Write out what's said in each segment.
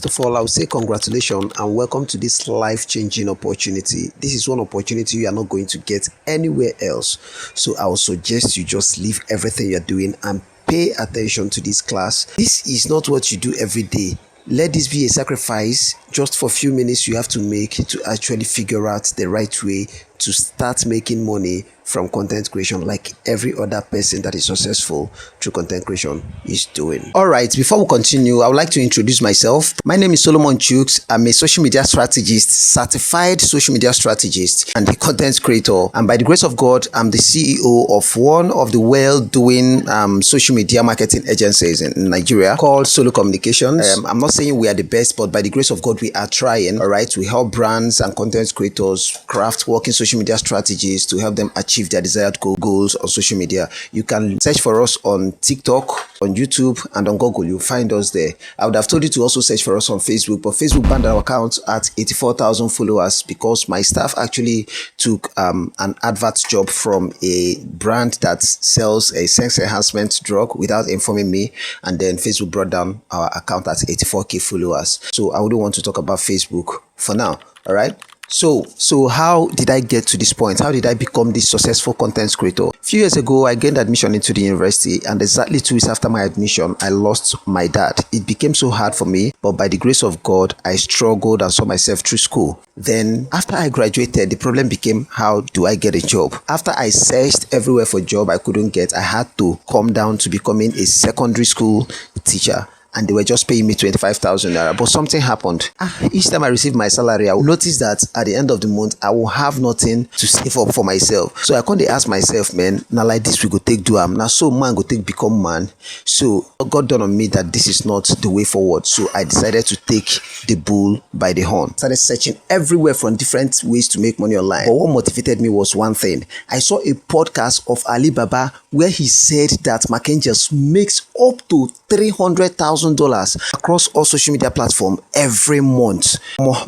First of all, I would say congratulations and welcome to this life-changing opportunity. This is one opportunity you are not going to get anywhere else. So I would suggest you just leave everything you're doing and pay attention to this class. This is not what you do every day. Let this be a sacrifice just for a few minutes you have to make to actually figure out the right way to start making money from content creation like every other person that is successful through content creation is doing. All right, before we continue, I would like to introduce myself. My name is Solomon Chooks. I'm a social media strategist, certified social media strategist, and a content creator. And by the grace of God, I'm the CEO of one of the well-doing social media marketing agencies in Nigeria called Solo Communications. I'm not saying we are the best, but by the grace of God, we are trying. All right, we help brands and content creators craft working social media strategies to help them achieve their desired goals on social media. You can search for us on TikTok, on YouTube, and on Google. You'll find us there. I would have told you to also search for us on Facebook, but Facebook banned our account at 84,000 followers because my staff actually took an advert job from a brand that sells a sex enhancement drug without informing me, and then Facebook brought down our account at 84k followers. So I wouldn't want to talk about Facebook for now. All right. So how did I get to this point? How did I become this successful content creator? A few years ago, I gained admission into the university, and exactly 2 weeks after my admission, I lost my dad. It became so hard for me, but by the grace of God, I struggled and saw myself through school. Then after I graduated, the problem became, how do I get a job? After I searched everywhere for a job I couldn't get, I had to come down to becoming a secondary school teacher. And they were just paying me 25,000 naira. But something happened. Each time I received my salary, I will notice that at the end of the month, I will have nothing to save up for myself. So I can't ask myself, man, now like this, we go take do am. Now so man go take become man. So God dawned on me that this is not the way forward. So I decided to take the bull by the horn. Started searching everywhere for different ways to make money online. But what motivated me was one thing. I saw a podcast of Alibaba where he said that Mackenzie makes up to $300,000 across all social media platforms every month.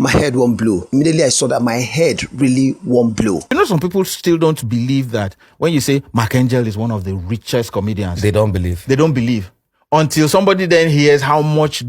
My head won't blow. Immediately I saw that my head really won't blow. You know, some people still don't believe that when you say Angel is one of the richest comedians. They don't believe. They don't believe until somebody then hears how much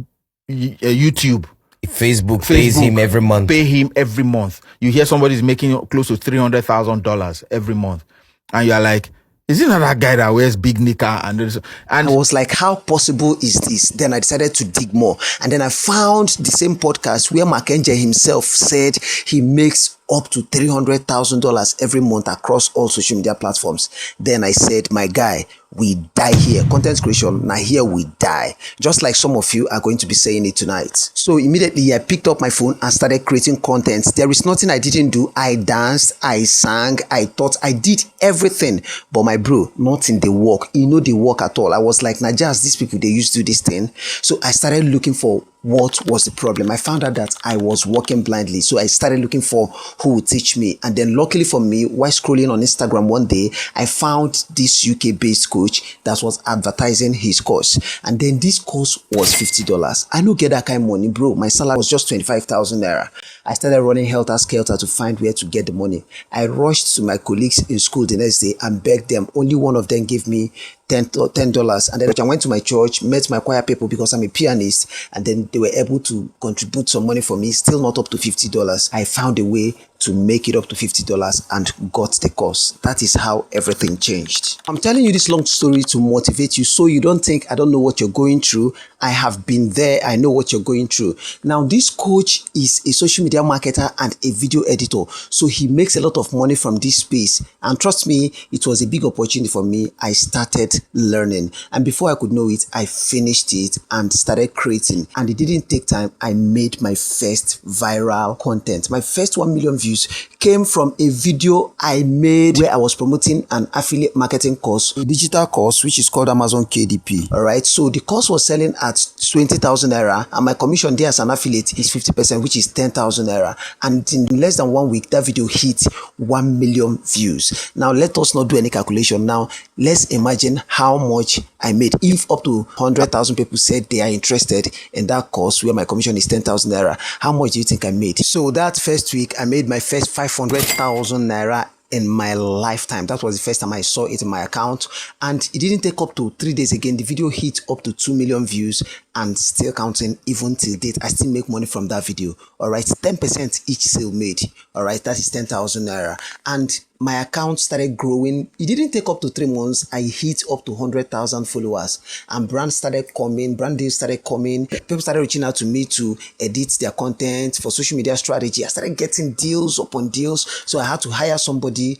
YouTube, Facebook pays him every month. Pay him every month. You hear somebody's making close to $300,000 every month, and you're like, is it not that guy that wears big knicker? And I was like, how possible is this? Then I decided to dig more. And then I found the same podcast where Mackenzie himself said he makes up to $300,000 every month across all social media platforms. Then I said, my guy, we die here. Content creation, now here we die. Just like some of you are going to be saying it tonight. So immediately I picked up my phone and started creating content. There is nothing I didn't do. I danced, I sang, I taught, I did everything. But my bro, not in the work. You know the work at all. I was like, nah, just these people, they used to do this thing. So I started looking for what was the problem. I found out that I was walking blindly. So I started looking for who would teach me. And then luckily for me, while scrolling on Instagram one day, I found this UK-based coach that was advertising his course. And then this course was $50. I don't get that kind of money, bro. My salary was just 25,000 naira. I started running helter-skelter to find where to get the money. I rushed to my colleagues in school the next day and begged them. Only one of them gave me $10. And then I went to my church, met my choir people because I'm a pianist, and then they were able to contribute some money for me, still not up to $50. I found a way to make it up to $50 and got the course. That is how everything changed. I'm telling you this long story to motivate you so you don't think I don't know what you're going through. I have been there. I know what you're going through. Now, this coach is a social media marketer and a video editor. So he makes a lot of money from this space. And trust me, it was a big opportunity for me. I started learning. And before I could know it, I finished it and started creating. And it didn't take time. I made my first viral content. My first 1 million views came from a video I made where I was promoting an affiliate marketing course, a digital course, which is called Amazon KDP. All right. So the course was selling at 20,000 naira, and my commission there as an affiliate is 50%, which is 10,000 naira. And in less than 1 week, that video hit 1 million views. Now, let us not do any calculation. Now, let's imagine how much I made. If up to 100,000 people said they are interested in that course where my commission is 10,000 naira, how much do you think I made? So that first week, I made my first 500,000 naira in my lifetime. That was the first time I saw it in my account, and it didn't take up to 3 days again. The video hit up to 2 million views and still counting. Even till date, I still make money from that video. All right, 10% each sale made. All right, that is 10,000 naira, and my account started growing. It didn't take up to 3 months. I hit up to 100,000 followers, and brands started coming, brand deals started coming. People started reaching out to me to edit their content for social media strategy. I started getting deals upon deals. So I had to hire somebody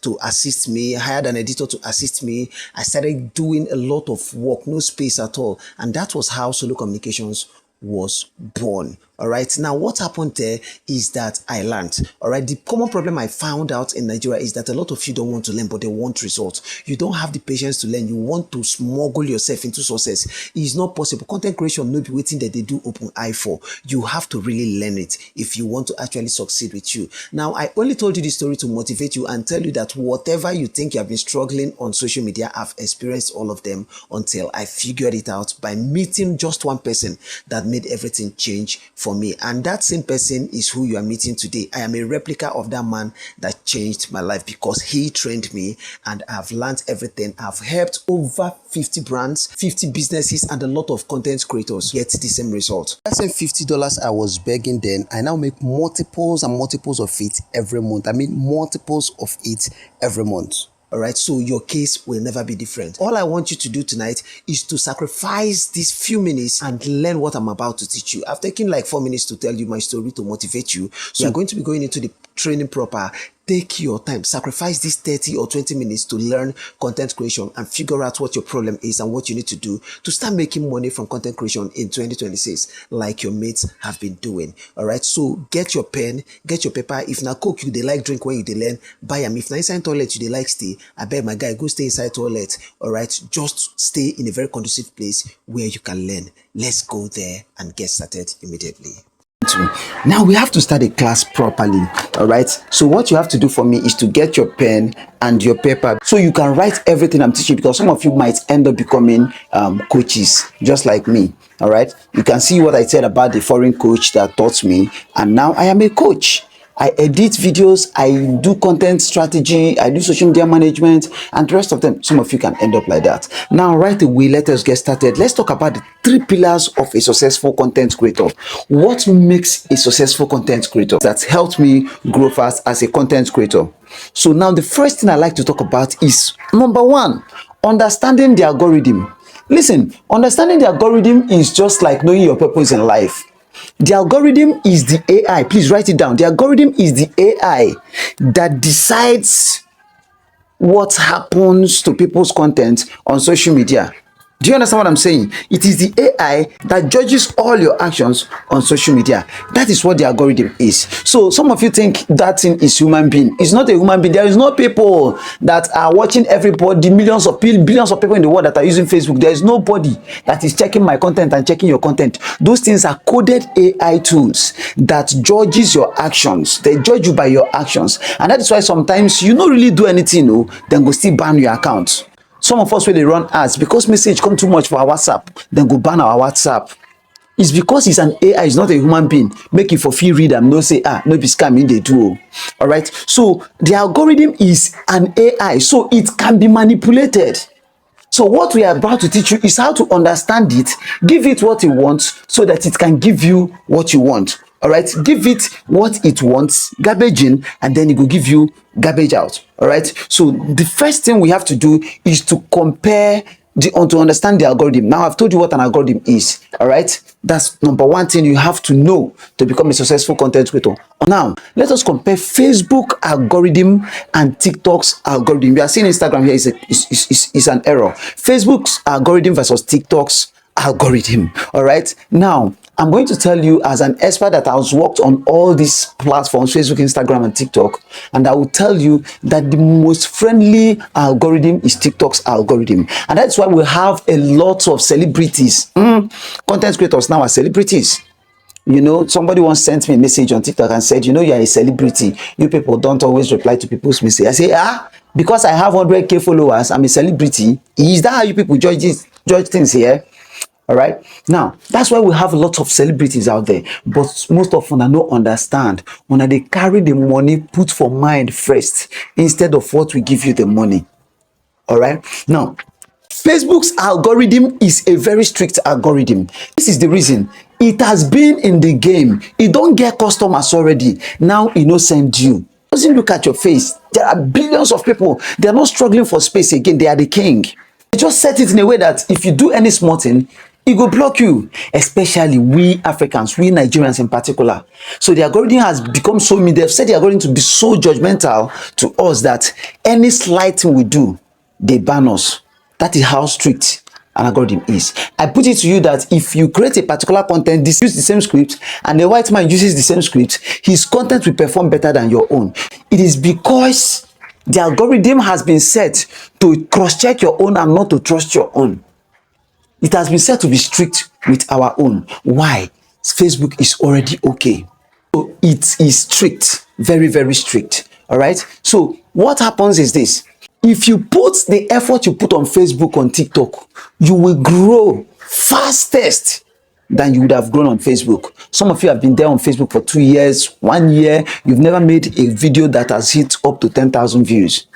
to assist me. I hired an editor to assist me. I started doing a lot of work, no space at all. And that was how Solo Communications was born. All right, now what happened there is that I learned. All right, the common problem I found out in Nigeria is that a lot of you don't want to learn, but they want results. You don't have the patience to learn. You want to smuggle yourself into success. It is not possible. Content creation no be waiting that they do open eye for. You have to really learn it if you want to actually succeed with you. Now, I only told you this story to motivate you and tell you that whatever you think you have been struggling on social media, I've experienced all of them until I figured it out by meeting just one person that made everything change for me. And that same person is who you are meeting today. I am a replica of that man that changed my life because he trained me and I've learned everything. I've helped over 50 brands, 50 businesses, and a lot of content creators get the same result. That same $50 I was begging then, I now make multiples and multiples of it every month. I mean multiples of it every month. All right, so your case will never be different. All I want you to do tonight is to sacrifice these few minutes and learn what I'm about to teach you. I've taken like 4 minutes to tell you my story to motivate you. So you're going to be going into the training proper. Take your time, sacrifice these 30 or 20 minutes to learn content creation and figure out what your problem is and what you need to do to start making money from content creation in 2026 like your mates have been doing. All right, so get your pen, get your paper. If na coke you dey like drink when you dey learn, buy am. If na inside toilet you dey like stay, I beg my guy, go stay inside toilet. All right, just stay in a very conducive place where you can learn. Let's go there and get started immediately. Now we have to start a class properly. All right, so what you have to do for me is to get your pen and your paper so you can write everything I'm teaching, because some of you might end up becoming coaches just like me. All right, you can see what I said about the foreign coach that taught me, and now I am a coach. I edit videos, I do content strategy, I do social media management, and the rest of them. Some of you can end up like that. Now, right away, let us get started. Let's talk about the 3 pillars of a successful content creator. What makes a successful content creator? That's helped me grow fast as a content creator. So now the first thing I like to talk about is number 1, understanding the algorithm. Listen, understanding the algorithm is just like knowing your purpose in life. The algorithm is the AI. Please write it down. The algorithm is the AI that decides what happens to people's content on social media. Do you understand what I'm saying? It is the AI that judges all your actions on social media. That is what the algorithm is. So some of you think that thing is human being. It's not a human being. There is no people that are watching everybody, billions of people in the world that are using Facebook. There is nobody that is checking my content and checking your content. Those things are coded AI tools that judges your actions. They judge you by your actions. And that is why sometimes you don't really do anything, no, then go still ban your account. Some of us, when they run ads, because message come too much for our WhatsApp, then go ban our WhatsApp. It's because it's an AI, it's not a human being. Make it for free read and no say, no be scamming they do. All right. So the algorithm is an AI, so it can be manipulated. So what we are about to teach you is how to understand it, give it what it wants so that it can give you what you want. All right, give it what it wants, garbage in, and then it will give you garbage out. All right, so the first thing we have to do is to compare to understand the algorithm. Now I've told you what an algorithm is. All right, that's number 1 thing you have to know to become a successful content creator. Now let us compare Facebook algorithm and TikTok's algorithm. You are seeing Instagram here is an error. Facebook's algorithm versus TikTok's algorithm. All right, now I'm going to tell you as an expert that has worked on all these platforms, Facebook, Instagram, and TikTok, and I will tell you that the most friendly algorithm is TikTok's algorithm. And that's why we have a lot of celebrities. Content creators now are celebrities. You know, somebody once sent me a message on TikTok and said, you know, you're a celebrity. You people don't always reply to people's messages. I say, because I have 100K followers, I'm a celebrity. Is that how you people judge things here? All right. Now, that's why we have a lot of celebrities out there, but most of them no understand. When they carry the money, put for mind first instead of what we give you the money. All right. Now, Facebook's algorithm is a very strict algorithm. This is the reason. It has been in the game. It don't get customers already. Now it no send you. Doesn't look at your face. There are billions of people. They are not struggling for space again. They are the king. They just set it in a way that if you do any small thing, it go block you, especially we Africans, we Nigerians in particular. So the algorithm has become so mean. They've said they are going to be so judgmental to us that any slight thing we do, they ban us. That is how strict an algorithm is. I put it to you that if you create a particular content, this use the same script, and a white man uses the same script, his content will perform better than your own. It is because the algorithm has been set to cross-check your own and not to trust your own. It has been said to be strict with our own. Why? Facebook is already okay. So it is strict, very, very strict. All right. So what happens is this. If you put the effort you put on Facebook, on TikTok, you will grow fastest than you would have grown on Facebook. Some of you have been there on Facebook for 2 years, 1 year. You've never made a video that has hit up to 10,000 views.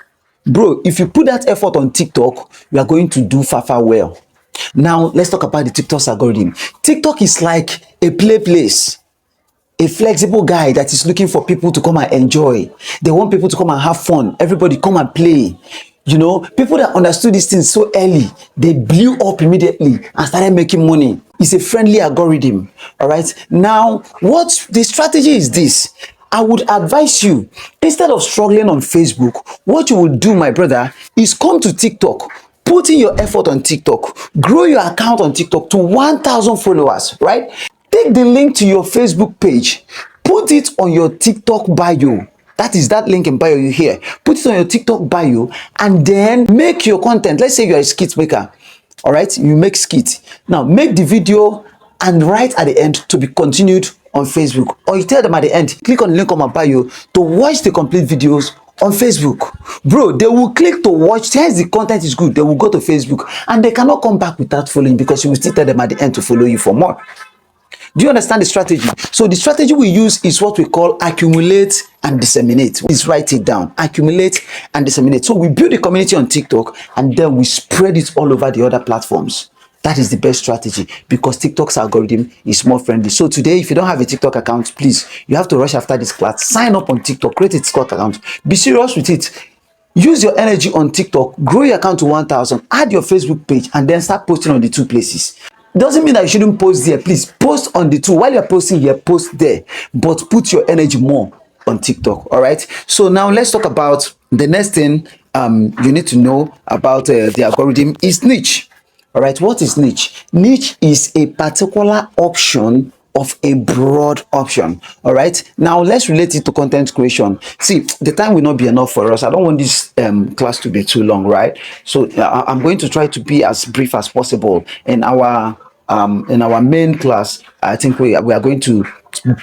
Bro, if you put that effort on TikTok, you are going to do far, far well. Now, let's talk about the TikTok's algorithm. TikTok is like a play place, a flexible guy that is looking for people to come and enjoy. They want people to come and have fun. Everybody come and play. You know, people that understood these things so early, they blew up immediately and started making money. It's a friendly algorithm. All right. Now, what the strategy is this. I would advise you, instead of struggling on Facebook, what you would do, my brother, is come to TikTok. Put in your effort on TikTok, grow your account on TikTok to 1,000 followers, right? Take the link to your Facebook page, put it on your TikTok bio. That is that link in bio you hear. Put it on your TikTok bio and then make your content. Let's say you're a skit maker, all right? You make skit. Now make the video and write at the end to be continued on Facebook. Or you tell them at the end, click on the link on my bio to watch the complete videos on Facebook. Bro, they will click to watch. Since the content is good, they will go to Facebook and they cannot come back without following, because you will still tell them at the end to follow you for more. Do you understand the strategy? So the strategy we use is what we call accumulate and disseminate. Please write it down. Accumulate and disseminate. So we build a community on TikTok and then we spread it all over the other platforms. That is the best strategy, because TikTok's algorithm is more friendly. So today, if you don't have a TikTok account, please, you have to rush after this class. Sign up on TikTok, create a TikTok account. Be serious with it. Use your energy on TikTok, grow your account to 1,000, add your Facebook page, and then start posting on the two places. Doesn't mean that you shouldn't post there. Please post on the two. While you're posting here, post there, but put your energy more on TikTok. All right. So now let's talk about the next thing you need to know about the algorithm is niche. All right, what is niche? Niche is a particular option of a broad option. All right, now let's relate it to content creation. See, the time will not be enough for us. I don't want this class to be too long, right? So I'm going to try to be as brief as possible. In our main class, I think we are going to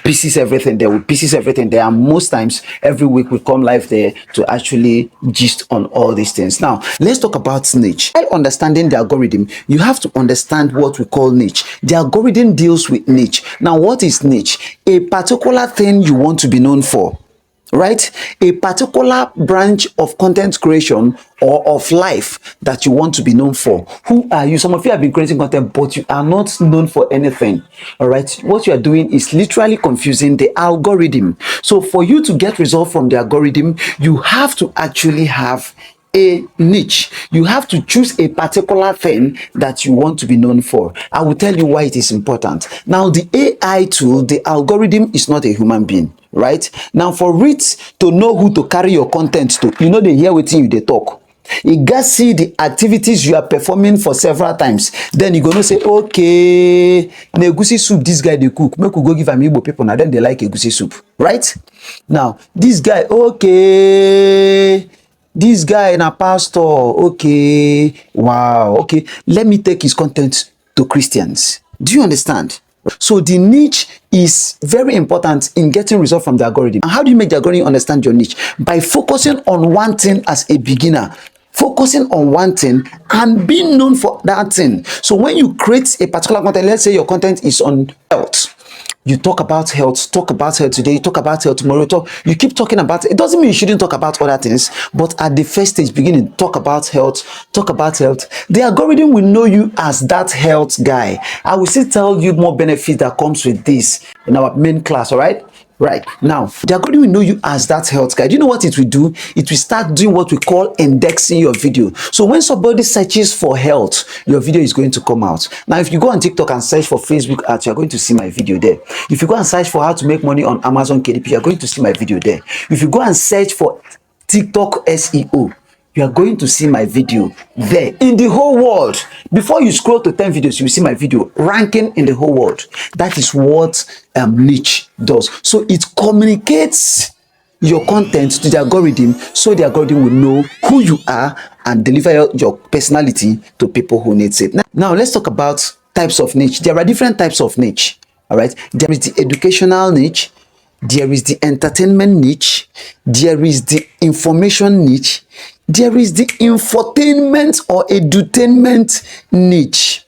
pieces everything there. We pieces everything there, and most times every week we come live there to actually gist on all these things. Now let's talk about niche. While understanding the algorithm, you have to understand what we call niche. The algorithm deals with niche. Now what is niche? A particular thing you want to be known for, right? A particular branch of content creation or of life that you want to be known for. Who are you? Some of you have been creating content, but you are not known for anything. All right. What you are doing is literally confusing the algorithm. So for you to get results from the algorithm, you have to actually have a niche. You have to choose a particular thing that you want to be known for. I will tell you why it is important. Now, the AI tool, the algorithm is not a human being, right? Now, for it to know who to carry your content to, you know, they hear what you they talk. You guys see the activities you are performing for several times. Then you gonna say, okay, egusi soup this guy they cook. Make we go give am Igbo people. Now then they like egusi soup, right? Now this guy, okay, this guy na pastor, okay, wow, okay. Let me take his content to Christians. Do you understand? So the niche is very important in getting results from the algorithm. And how do you make the algorithm understand your niche? By focusing on one thing as a beginner. focusing on one thing and being known for that thing. So when you create a particular content, let's say your content is on health, you talk about health, today, you talk about health tomorrow, you keep talking about it. It doesn't mean you shouldn't talk about other things, but at the first stage, beginning, talk about health, talk about health. The algorithm will know you as that health guy. I will still tell you more benefits that comes with this in our main class, all right? Right now, the algorithm will know you as that health guy. Do you know what it will do? It will start doing what we call indexing your video. So when somebody searches for health, your video is going to come out. Now, if you go on TikTok and search for Facebook ads, you're going to see my video there. If you go and search for how to make money on Amazon KDP, you're going to see my video there. If you go and search for TikTok SEO, you are going to see my video there in the whole world. Before you scroll to 10 videos, you will see my video ranking in the whole world. That is what niche does. So it communicates your content to the algorithm, so the algorithm will know who you are and deliver your personality to people who needs it. Now let's talk about types of niche. There are different types of niche. All right, there is the educational niche, there is the entertainment niche, there is the information niche, there is the infotainment or edutainment niche.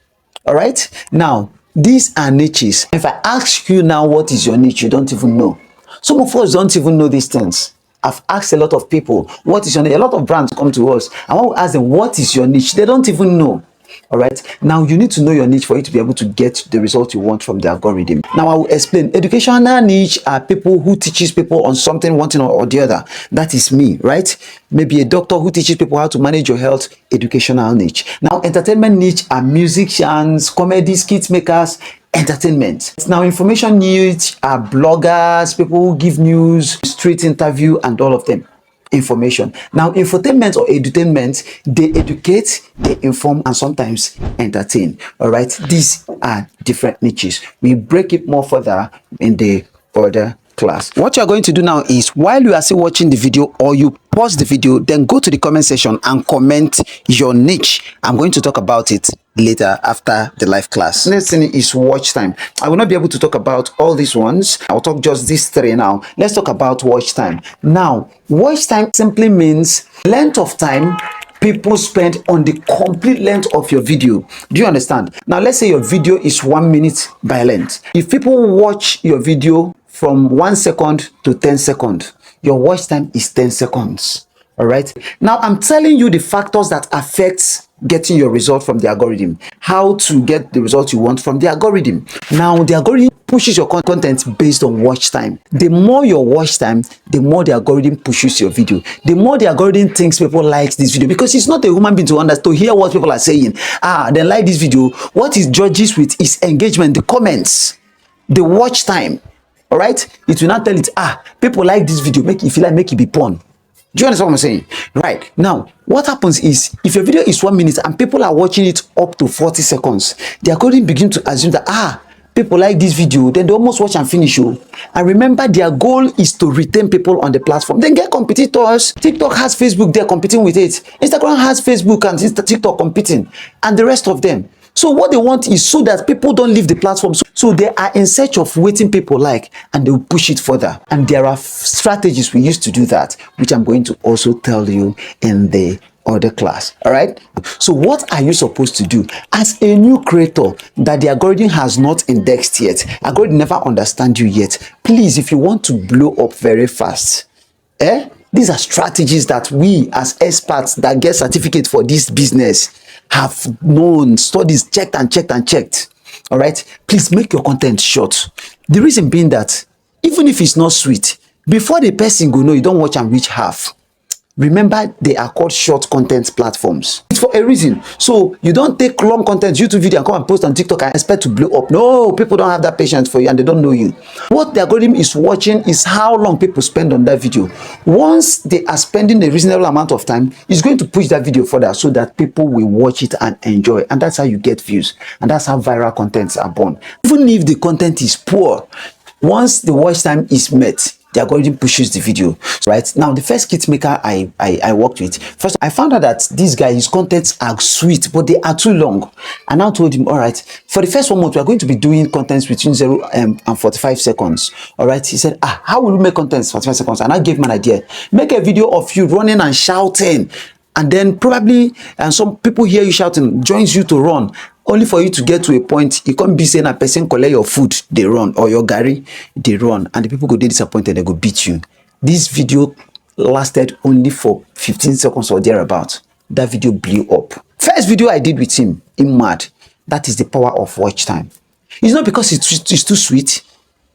All right, now these are niches. If I ask you now what is your niche, you don't even know. Some of us don't even know these things. I've asked a lot of people, what is your niche? A lot of brands come to us and when we ask them what is your niche, they don't even know. All right, now you need to know your niche for you to be able to get the result you want from the algorithm. Now I will explain. Educational niche are people who teaches people on something, one thing or the other. That is me, right? Maybe a doctor who teaches people how to manage your health. Educational niche. Now entertainment niche are musicians, comedy skit makers, entertainment. Now information niche are bloggers, people who give news, street interview, and all of them. Information. Now infotainment or edutainment, they educate, they inform, and sometimes entertain. All right, these are different niches. We break it more further in the other class. What you are going to do now is, while you are still watching the video, or you pause the video, then go to the comment section and comment your niche. I'm going to talk about it later after the live class. Next thing is watch time. I will not be able to talk about all these ones. I'll talk just these three now. Let's talk about watch time. Now, watch time simply means length of time people spend on the complete length of your video. Do you understand? Now, let's say your video is 1 minute by length. If people watch your video from 1 second to 10 seconds, your watch time is 10 seconds. All right. Now, I'm telling you the factors that affect getting your result from the algorithm, how to get the result you want from the algorithm. Now, the algorithm pushes your content based on watch time. The more your watch time, the more the algorithm pushes your video. The more the algorithm thinks people like this video, because it's not a human being to understand, to hear what people are saying. They like this video. What it judges with is engagement, the comments, the watch time. All right. It will not tell it, people like this video, make if you like, make it be porn. Do you understand what I'm saying? Right. Now, what happens is, if your video is 1 minute and people are watching it up to 40 seconds, the algorithm begin to assume that, people like this video, then they almost watch and finish. And remember, their goal is to retain people on the platform. Then get competitors. TikTok has Facebook, they're competing with it. Instagram has Facebook and TikTok competing, and the rest of them. So what they want is so that people don't leave the platform. So they are in search of waiting people like, and they will push it further. And there are strategies we use to do that, which I'm going to also tell you in the other class. All right. So what are you supposed to do as a new creator that the algorithm has not indexed yet? Algorithm never understand you yet. Please, if you want to blow up very fast, these are strategies that we as experts that get certificate for this business have known, studies, checked and checked and checked. All right, please make your content short. The reason being that even if it's not sweet, before the person go know, you don't watch and reach half. Remember, they are called short content platforms. It's for a reason. So you don't take long content, YouTube video, and come and post on TikTok and expect to blow up. No, people don't have that patience for you and they don't know you. What the algorithm is watching is how long people spend on that video. Once they are spending a reasonable amount of time, it's going to push that video further so that people will watch it and enjoy. And that's how you get views. And that's how viral contents are born. Even if the content is poor, once the watch time is met, the algorithm pushes the video. Right now, the first kit maker I worked with, first I found out that this guy, his contents are sweet, but they are too long. And I told him, all right, for the first 1 month, we are going to be doing contents between 0 and 45 seconds. All right. He said, how will we make contents 45 seconds? And I gave him an idea. Make a video of you running and shouting and then probably and some people hear you shouting, joins you to run, only for you to get to a point you can't be saying a person collect your food they run, or your garri they run, and the people go dey disappointed, they go beat you. This video lasted only for 15 seconds or thereabout. That video blew up. First video I did with him, mad. That is the power of watch time. It's not because it's too sweet,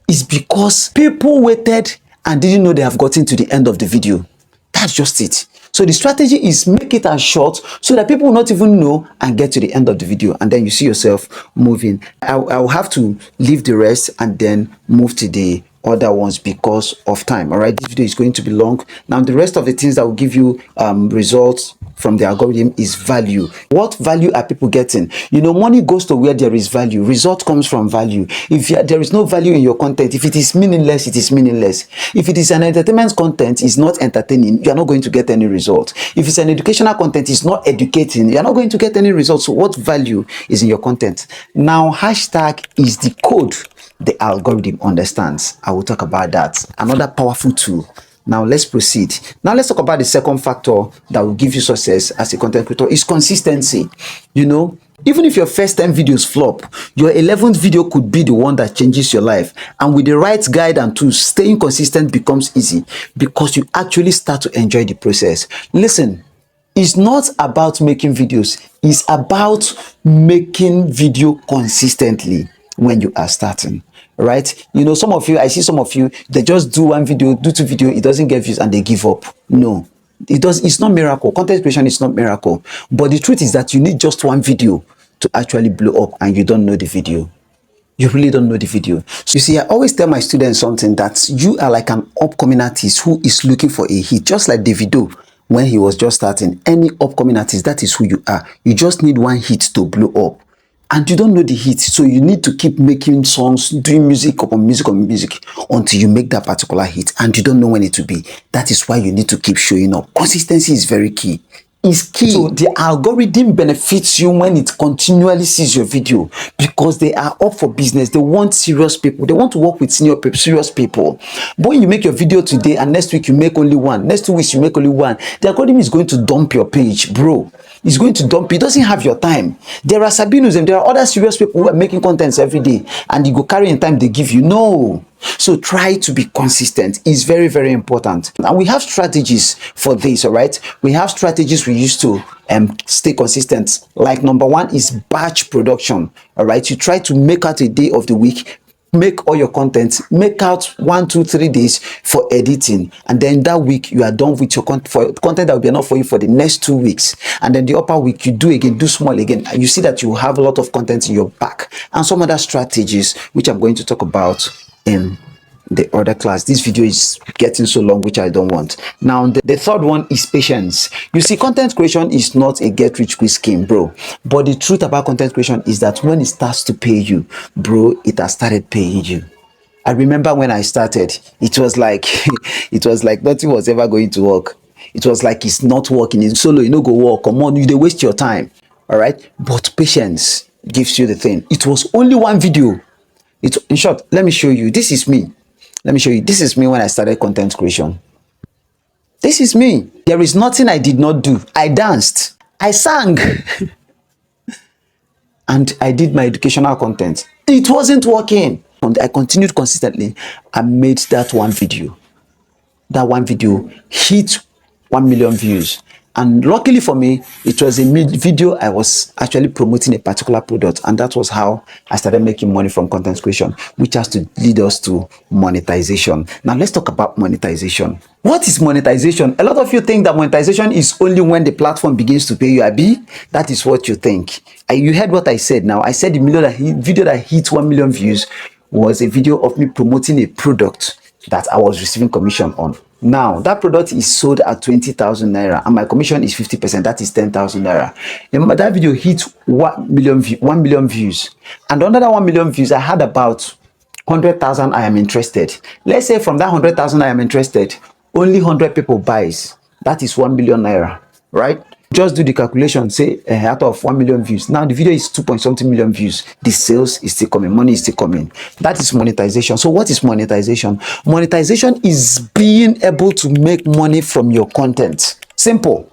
it's because people waited and didn't know they have gotten to the end of the video. That's just it. So the strategy is make it as short so that people will not even know and get to the end of the video, and then you see yourself moving. I'll have to leave the rest and then move to the other ones because of time. All right, this video is going to be long. Now the rest of the things that will give you results from the algorithm is value. What value are people getting? You know, money goes to where there is value. Result comes from value. If there is no value in your content, if it is meaningless, it is meaningless. If it is an entertainment content, it's not entertaining, you are not going to get any result. If it's an educational content, it's not educating, you are not going to get any results. So what value is in your content? Now hashtag is the code the algorithm understands. I will talk about that. Another powerful tool. Now let's proceed. Now let's talk about the second factor that will give you success as a content creator is consistency. You know, even if your first 10 videos flop, your 11th video could be the one that changes your life. And with the right guide and tools, staying consistent becomes easy because you actually start to enjoy the process. Listen, it's not about making videos, it's about making video consistently when you are starting. Right? You know, some of you, I see some of you, they just do one video, do two videos, it doesn't get views and they give up. No, it's not miracle. Content creation is not miracle. But the truth is that you need just one video to actually blow up, and you don't know the video. You really don't know the video. So you see, I always tell my students something, that you are like an upcoming artist who is looking for a hit, just like Davido when he was just starting. Any upcoming artist, that is who you are. You just need one hit to blow up. And you don't know the hit, so you need to keep making songs, doing music upon music on music until you make that particular hit, and you don't know when it will be. That is why you need to keep showing up. Consistency is very key. It's key. So the algorithm benefits you when it continually sees your video, because they are up for business. They want serious people. They want to work with serious people. But when you make your video today and next week you make only one, next 2 weeks you make only one, the algorithm is going to dump your page, bro. It's going to dump. It doesn't have your time. There are Sabinus and there are other serious people who are making contents every day, and you go carry in time they give you. No. So try to be consistent. It's very, very important. And we have strategies for this, all right? We have strategies we use to stay consistent. Like number one is batch production, all right? You try to make out a day of the week, make all your content, make out 1, 2, 3 days for editing, and then that week you are done with your content that will be enough for you for the next 2 weeks. And then the upper week you do again, do small again, and you see that you have a lot of content in your back. And some other strategies which I'm going to talk about in the other class. This video is getting so long, which I don't want. Now the third one is patience. You see, content creation is not a get rich quick scheme, bro, but the truth about content creation is that when it starts to pay you, bro, it has started paying you. I remember when I started, it was like it was like nothing was ever going to work. It was like it's not working. In solo, you know, go work, come on, you they waste your time. All right, but patience gives you the thing. It was only one video. In short, let me show you. This is me. Let me show you. This is me when I started content creation. This is me. There is nothing I did not do. I danced. I sang. And I did my educational content. It wasn't working. And I continued consistently. I made that one video. That one video hit 1 million views. And luckily for me, it was a video I was actually promoting a particular product, and that was how I started making money from content creation, which has to lead us to monetization. Now let's talk about monetization. What is monetization? A lot of you think that monetization is only when the platform begins to pay you, Abi. That is what you think. You heard what I said now. I said the video that hit 1 million views was a video of me promoting a product that I was receiving commission on. Now, that product is sold at 20,000 naira and my commission is 50%. That is 10,000 naira. Remember, that video hit 1 million views. And under that 1 million views, I had about 100,000 I am interested. Let's say from that 100,000 I am interested, only 100 people buys. That is 1 million naira, right? Just do the calculation, say out of 1 million views. Now the video is 2.something million views. The sales is still coming, money is still coming. That is monetization. So what is monetization? Monetization is being able to make money from your content. Simple.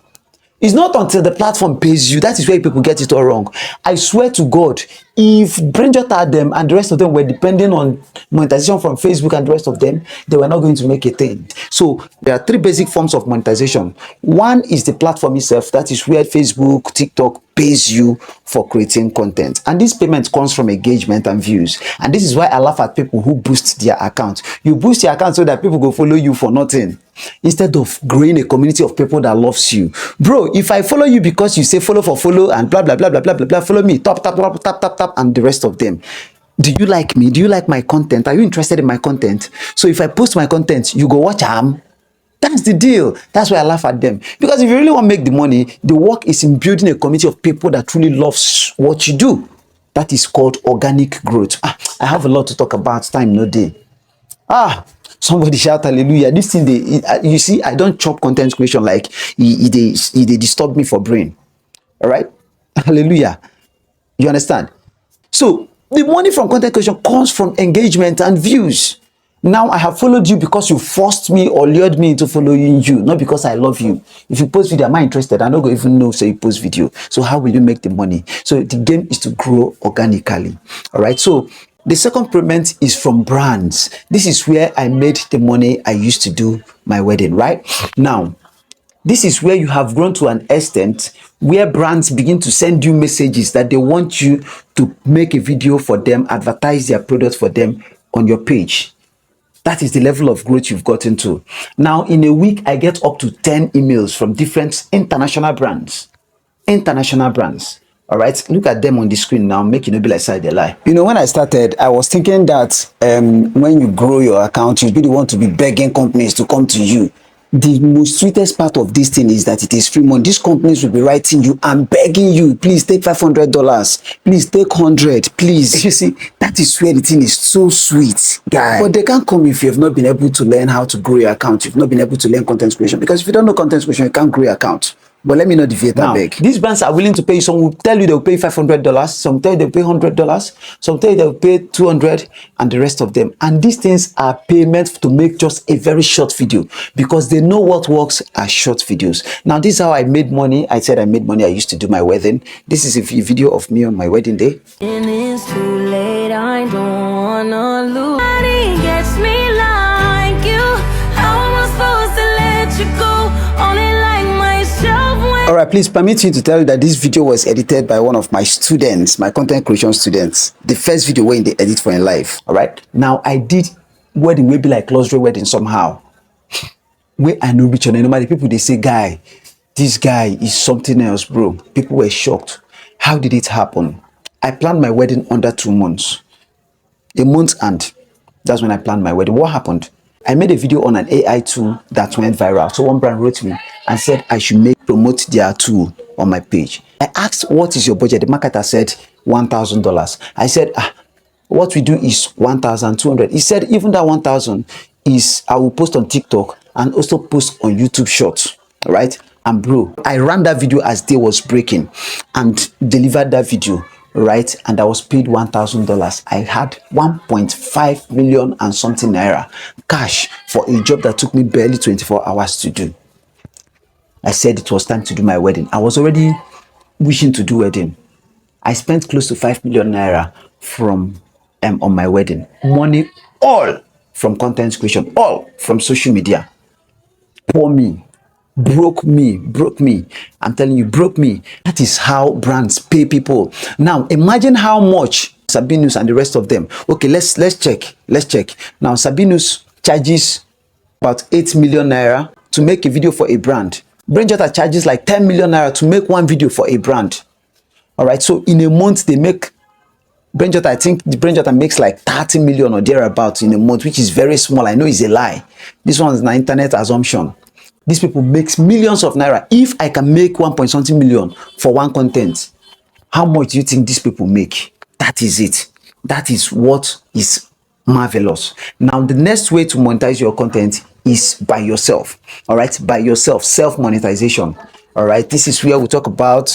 It's not until the platform pays you. That is where people get it all wrong. I swear to God, if Brainjot them and the rest of them were depending on monetization from Facebook and the rest of them, they were not going to make a thing. So there are three basic forms of monetization. One is the platform itself. That is where Facebook, TikTok pays you for creating content. And this payment comes from engagement and views. And this is why I laugh at people who boost their account. You boost your account so that people go follow you for nothing, instead of growing a community of people that loves you. Bro, if I follow you because you say follow for follow and blah blah blah blah blah blah blah, follow me, tap tap tap tap tap tap, and the rest of them, do you like me? Do you like my content? Are you interested in my content? So if I post my content, you go watch am. That's the deal. That's why I laugh at them. Because if you really want to make the money, the work is in building a community of people that truly loves what you do. That is called organic growth. I have a lot to talk about. Time no day. Somebody shout hallelujah. This thing, you see, I don't chop content creation like they disturb me for brain. All right? Hallelujah. You understand? So the money from content creation comes from engagement and views. Now I have followed you because you forced me or lured me into following you, not because I love you. If you post video, am I interested? I don't even know, say you post video. So how will you make the money? So the game is to grow organically. All right. So the second payment is from brands. This is where I made the money I used to do my wedding, right? Now, this is where you have grown to an extent where brands begin to send you messages that they want you to make a video for them, advertise their products for them on your page. That is the level of growth you've gotten to. Now, in a week, I get up to 10 emails from different international brands. International brands. All right, look at them on the screen now, make you know be like side they lie. You know, when I started, I was thinking that when you grow your account, you really want to be begging companies to come to you. The most sweetest part of this thing is that it is free money. These companies will be writing you and begging you, please take $500, please take 100, please. You see, that is where the thing is so sweet, guy. But they can't come if you have not been able to learn how to grow your account. You've not been able to learn content creation, because if you don't know content creation, you can't grow your account. But let me not deviate that big. These brands are willing to pay you. Some will tell you they'll pay $500, some tell you they'll pay $100, some tell you they'll pay $200, and the rest of them. And these things are payments to make just a very short video, because they know what works are short videos. Now, this is how I made money. I said I made money. I used to do my wedding. This is a video of me on my wedding day. And it's too late. I don't wanna lose. Nobody gets me like you. How am I supposed to let you go? Only like myself. All right, please permit me to tell you that this video was edited by one of my students, my content creation students. The first video when they edit for in life. All right. Now, I did wedding maybe like luxury wedding somehow. Where I know Richard, and normally people they say, guy, this guy is something else, bro. People were shocked. How did it happen? I planned my wedding under 2 months. A month, and that's when I planned my wedding. What happened? I made a video on an AI tool that went viral. So one brand wrote me and said I should promote their tool on my page. I asked, what is your budget? The marketer said $1,000. I said, what we do is 1,200. He said, even that 1,000 is, I will post on TikTok and also post on YouTube Shorts. All right. And bro, I ran that video as day was breaking and delivered that video. Right, and I was paid $1,000. I had 1.5 million and something naira cash for a job that took me barely 24 hours to do. I said it was time to do my wedding. I was already wishing to do wedding. I spent close to 5 million naira from on my wedding. Money all from content creation, all from social media. Poor me. Broke me. I'm telling you, broke me. That is how brands pay people. Now imagine how much Sabinus and the rest of them. Okay, let's check. Now Sabinus charges about 8 million naira to make a video for a brand. Brainjota charges like 10 million naira to make one video for a brand. All right, so in a month they make, Brainjota, I think the Brainjota makes like 30 million or thereabouts in a month, which is very small. I know it's a lie. This one is an internet assumption. These people make millions of naira. If I can make 1 point something million for one content, how much do you think these people make? That is it. That is what is marvelous. Now, the next way to monetize your content is by yourself. All right, by yourself, self-monetization. All right, this is where we talk about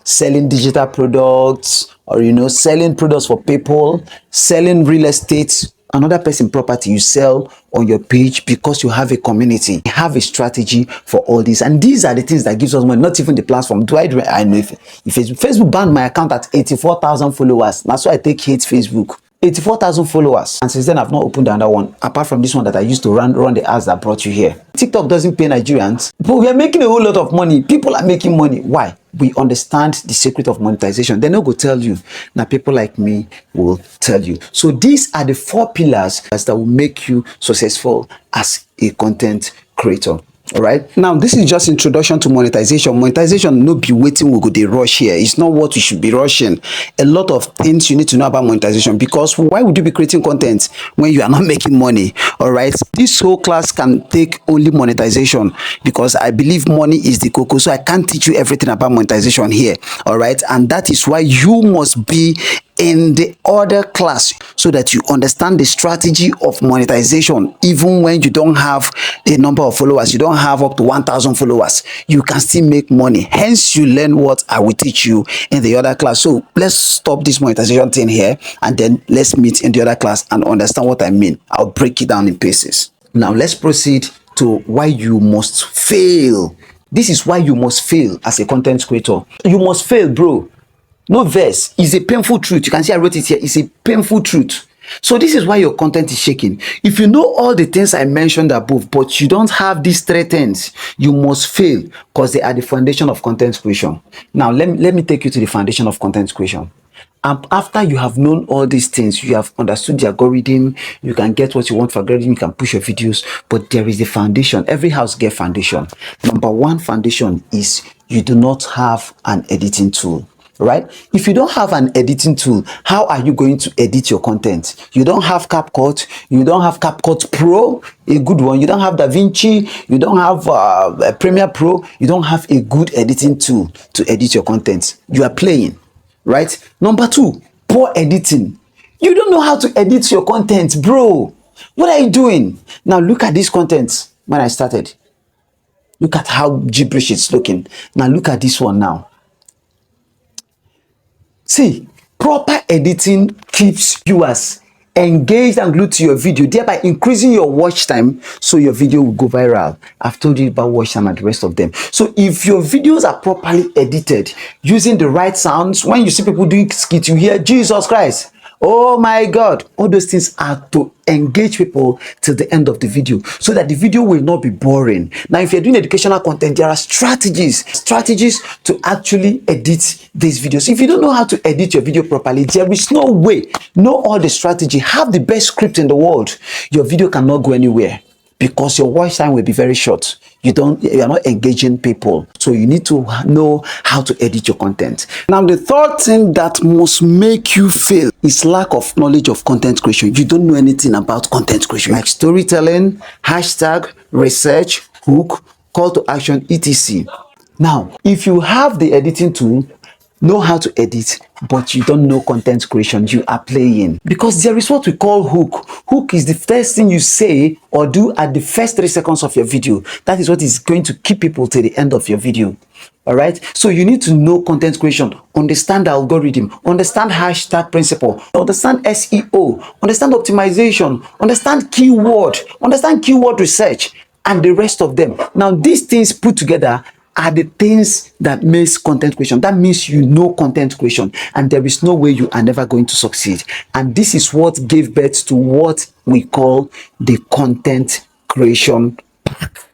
selling digital products, or selling products for people, selling real estate another person property you sell on your page because you have a community. You have a strategy for all this, and these are the things that gives us money, not even the platform. I know if Facebook banned my account at 84,000 followers. That's why I take hate Facebook. 84,000 followers, and since then I've not opened another one apart from this one that I used to run the ads that brought you here. TikTok doesn't pay Nigerians, but we are making a whole lot of money. People are making money. Why? We understand the secret of monetization. They're not going to tell you. Now people like me will tell you. So these are the 4 pillars that will make you successful as a content creator. All right, now this is just introduction to monetization. Monetization no be waiting we go dey rush here. It's not what you should be rushing. A lot of things you need to know about monetization, because why would you be creating content when you are not making money? All right, this whole class can take only monetization, because I believe money is the cocoa. So I can't teach you everything about monetization here. All right, and that is why you must be in the other class, so that you understand the strategy of monetization. Even when you don't have a number of followers, you don't have up to 1,000 followers, you can still make money. Hence you learn what I will teach you in the other class. So let's stop this monetization thing here, and then let's meet in the other class and understand what I mean. I'll break it down in pieces. Now let's proceed to why you must fail. This is why you must fail as a content creator. You must fail, bro. No verse. It's a painful truth. You can see I wrote it here. It's a painful truth. So this is why your content is shaking. If you know all the things I mentioned above, but you don't have these 3 things, you must fail, because they are the foundation of content creation. Now, let me take you to the foundation of content creation. And after you have known all these things, you have understood the algorithm, you can get what you want for algorithm, you can push your videos, but there is the foundation. Every house gets foundation. Number 1 foundation is you do not have an editing tool. Right? If you don't have an editing tool, how are you going to edit your content? You don't have CapCut, you don't have CapCut Pro, a good one, you don't have DaVinci, you don't have Premiere Pro, you don't have a good editing tool to edit your content. You are playing, right? Number 2, poor editing. You don't know how to edit your content, bro. What are you doing? Now look at this content when I started. Look at how gibberish it's looking. Now look at this one now. See, proper editing keeps viewers engaged and glued to your video, thereby increasing your watch time, so your video will go viral. I've told you about watch time and the rest of them. So if your videos are properly edited, using the right sounds, when you see people doing skits, you hear Jesus Christ, oh my God, all those things are to engage people till the end of the video, so that the video will not be boring. Now, if you're doing educational content, there are strategies to actually edit these videos. If you don't know how to edit your video properly, there is no way. Know all the strategy, have the best script in the world, your video cannot go anywhere, because your watch time will be very short. You are not engaging people. So you need to know how to edit your content. Now, the 3rd thing that must make you fail is lack of knowledge of content creation. You don't know anything about content creation, like storytelling, hashtag, research, hook, call to action, etc. Now, if you have the editing tool, know how to edit, but you don't know content creation, you are playing. Because there is what we call hook. Hook is the first thing you say or do at the first 3 seconds of your video. That is what is going to keep people to the end of your video. All right, so you need to know content creation, understand the algorithm, understand hashtag principle, understand SEO, understand optimization, understand keyword research, and the rest of them. Now, these things put together are the things that makes content creation. That means you know content creation, and there is no way you are never going to succeed. And this is what gave birth to what we call the content creation pack.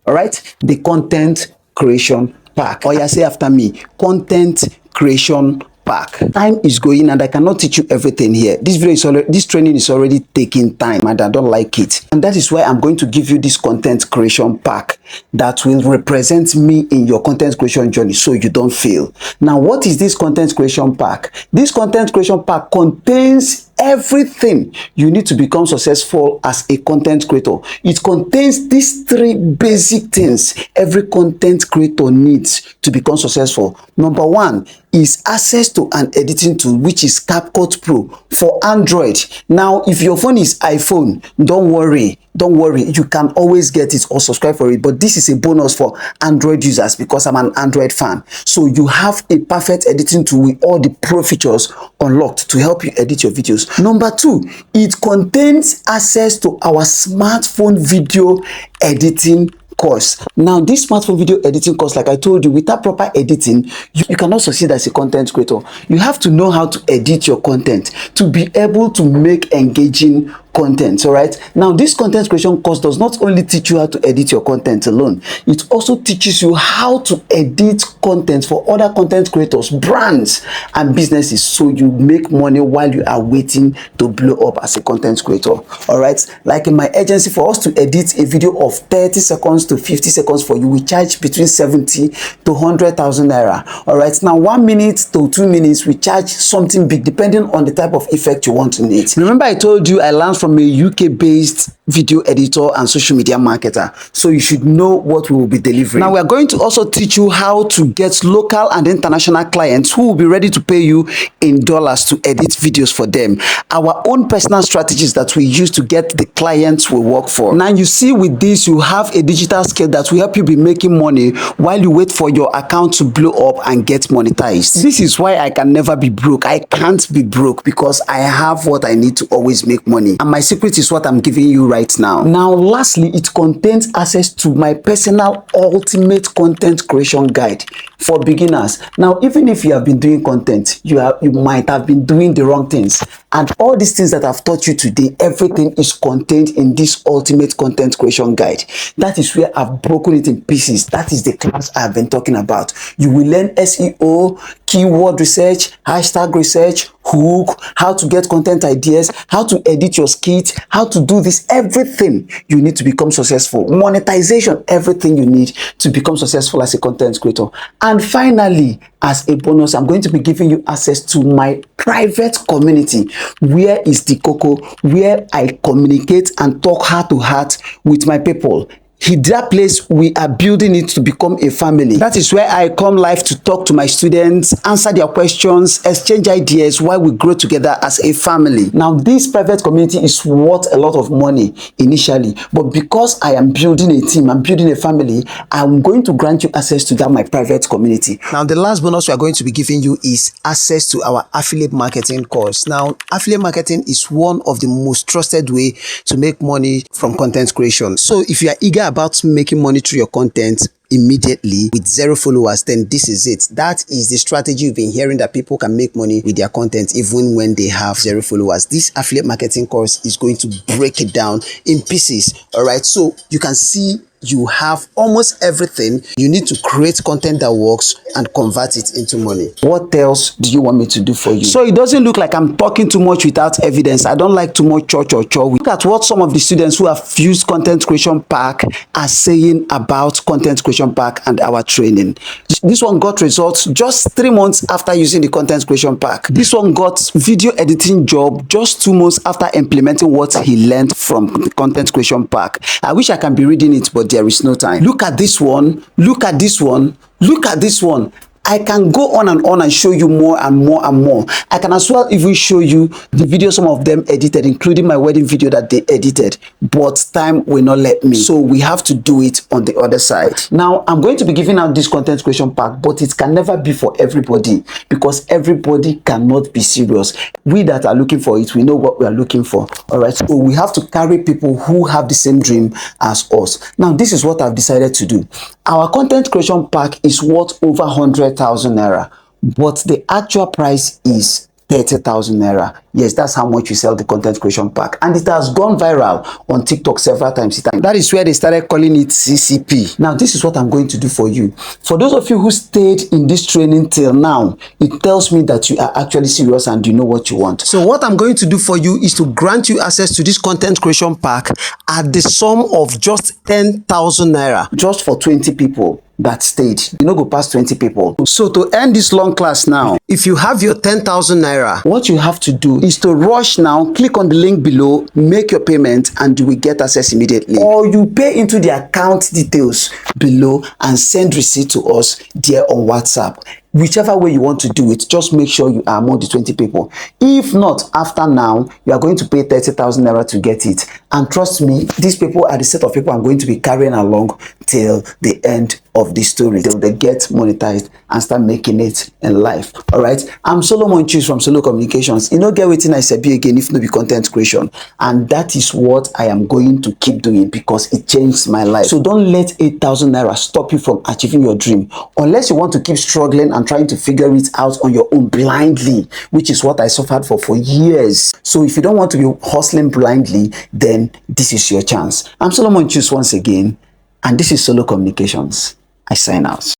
All right, the content creation pack. Or you say after me, content creation pack. Time is going, and I cannot teach you everything here. This training is already taking time, and I don't like it. And that is why I'm going to give you this content creation pack that will represent me in your content creation journey, so you don't fail. Now, what is this content creation pack? This content creation pack contains everything you need to become successful as a content creator. It contains these 3 basic things every content creator needs to become successful. Number 1 is access to an editing tool, which is CapCut Pro for Android. Now, if your phone is iPhone, don't worry. don't worry, you can always get it or subscribe for it, but this is a bonus for Android users because I'm an Android fan. So you have a perfect editing tool with all the pro features unlocked to help you edit your videos. Number 2, it contains access to our smartphone video editing course. Now, this smartphone video editing course, like I told you, without proper editing, you cannot succeed as a content creator. You have to know how to edit your content to be able to make engaging content. All right, now this content creation course does not only teach you how to edit your content alone, it also teaches you how to edit content for other content creators, brands and businesses, so you make money while you are waiting to blow up as a content creator. All right, like in my agency, for us to edit a video of 30 seconds to 50 seconds for you, we charge between 70 to 100,000 naira. All right, now 1 minute to 2 minutes we charge something big depending on the type of effect you want in it. Remember I told you I learned from a UK-based video editor and social media marketer, so you should know what we will be delivering. Now we are going to also teach you how to get local and international clients who will be ready to pay you in dollars to edit videos for them. Our own personal strategies that we use to get the clients we work for. Now you see, with this you have a digital skill that will help you be making money while you wait for your account to blow up and get monetized. This is why I can never be broke. I can't be broke because I have what I need to always make money, and my secret is what I'm giving you right now. Now lastly, it contains access to my personal ultimate content creation guide for beginners. Now, even if you have been doing content, you might have been doing the wrong things, and all these things that I've taught you today, everything is contained in this ultimate content creation guide. That is where I've broken it in pieces. That is the class I've been talking about. You will learn SEO, keyword research, hashtag research, hook, how to get content ideas, how to edit your skit, how to do this, everything you need to become successful. Monetization, everything you need to become successful as a content creator. And finally, as a bonus, I'm going to be giving you access to my private community, where is the cocoa, where I communicate and talk heart to heart with my people. That place, we are building it to become a family. That is where I come live to talk to my students, answer their questions, exchange ideas while we grow together as a family. Now, this private community is worth a lot of money initially, but because I am building a team, I'm building a family, I'm going to grant you access to that, my private community. Now, the last bonus we are going to be giving you is access to our affiliate marketing course. Now, affiliate marketing is one of the most trusted way to make money from content creation. So if you are eager about making money through your content immediately with 0 followers, then this is it. That is the strategy you've been hearing, that people can make money with their content even when they have 0 followers. This affiliate marketing course is going to break it down in pieces. All right, so you can see you have almost everything you need to create content that works and convert it into money. What else do you want me to do for you? So it doesn't look like I'm talking too much without evidence. I don't like too much church. Look at what some of the students who have used Content Creation Pack are saying about Content Creation Pack and our training. This one got results just 3 months after using the Content Creation Pack. This one got video editing job just 2 months after implementing what he learned from the Content Creation Pack. I wish I can be reading it, but there is no time. Look at this one. Look at this one. Look at this one. I can go on and show you more and more and more. I can as well even show you the video some of them edited, including my wedding video that they edited, but time will not let me. So we have to do it on the other side. Now, I'm going to be giving out this Content Creation Pack, but it can never be for everybody because everybody cannot be serious. We that are looking for it, we know what we are looking for. All right, so we have to carry people who have the same dream as us. Now, this is what I've decided to do. Our Content Creation Pack is worth over 100,000 naira, but the actual price is 30,000 naira. Yes, that's how much we sell the Content Creation Pack, and it has gone viral on TikTok several times. That is where they started calling it CCP. Now, this is what I'm going to do for you. For those of you who stayed in this training till now, it tells me that you are actually serious and you know what you want. So what I'm going to do for you is to grant you access to this Content Creation Pack at the sum of just 10,000 naira. Just for 20 people that stayed. You know, go past 20 people. So to end this long class now, if you have your 10,000 naira, what you have to do is to rush now, click on the link below, make your payment, and you will get access immediately. Or you pay into the account details below and send receipt to us there on WhatsApp. whichever way you want to do it, just make sure you are among the 20 people. If not, after now, you are going to pay 30,000 naira to get it. And trust me, these people are the set of people I'm going to be carrying along till the end of the story, till they get monetized and start making it in life. All right, I'm Solomon Choose from Solo Communications. You know, get waiting I said be again if no be content creation, and that is what I am going to keep doing because it changed my life. So don't let 8,000 naira stop you from achieving your dream, unless you want to keep struggling and trying to figure it out on your own blindly, which is what I suffered for years. So if you don't want to be hustling blindly, then this is your chance. I'm Solomon Choose once again, and this is Solo Communications. I sign out.